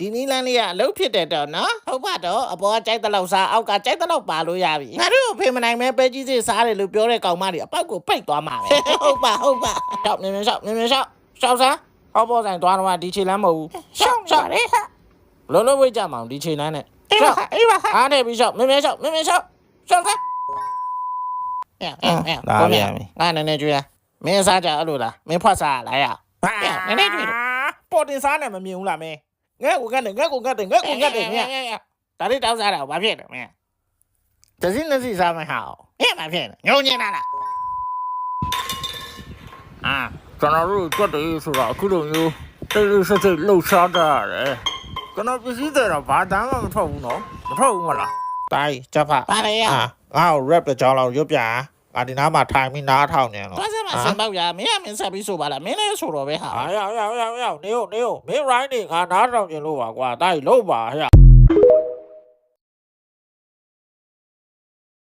ဒီနီလန်းလေးကအလုပ်ဖြစ်တယ်တော့နော်ဟုတ်ပါတော့အပေါ်ကကြိုက်တဲ့လောက်စားအောက်ကကြိုက်တဲ့လောက်ပါလို့ရပြီငါတို့ဖေးမနိုင်မဲပဲကြီးစစ်စားတယ်လို့ပြောတဲ့ကောင်မတွေအပေါက်ကိုပိတ်သွားမှာပဲဟုတ်ပါရှောက်မြင်ရှောက်ရှောက်စားဟောပေါ်ဆိုင်သွားတော့ဒီခြေလမ်းမဟုတ်ဘူးရှောက်လေလုံးလုံးဝိတ်ကြမအောင်ဒီခြေလမ်းနဲ့ရှောက်အားနေပြီးရှောက်မြင်ရှောက်ရှောက်စားလာပြန်ပြီငါနည်းနည်းကြွေးမင်းစားကြအဲ့လိုလားမင်းဖွက်စားလားရနည်းနည်းကြွေးပေါ်တင်စားနေမမြင်ဘူးလားမင်းငဲ့ကိုကတ်တယ်မင်းဒါလေးတောက်စားတာဘာဖြစ်လဲမင်းတစင်းနစီစားမဟောမင်းဘာဖြစ်လဲညုံညင်လာလားကျွန်တော်တို့ကြွတယ်ဆိုတာအခုလိုမျိုးတိတ်ဆိတ်လှုပ်ရှားကြရတယ်ကျွန်တော်ပစ္စည်းတွေတော့ဘာတမ်းမှမထွက်ဘူးနော်မထွက်ဘူးမလား တိုင်းချက်ဖတ်ပါလေရငါ့ကို rap တစ်ကြောင်းလောက်ရွတ်ပြငါဒီနားမှာထိုင်ပြီးနားထောင်နေတော့သွားစမ်းမစမ်းတော့ရမင်းကမင်းဆက်ပြီးဆိုပါလားမင်းလည်းဆိုတော့ပဲဟာရောက်နေမင်း right နေငါနားထောင်ကျင်လို့ပါကွာတိုင်းလို့ပါဟဲ့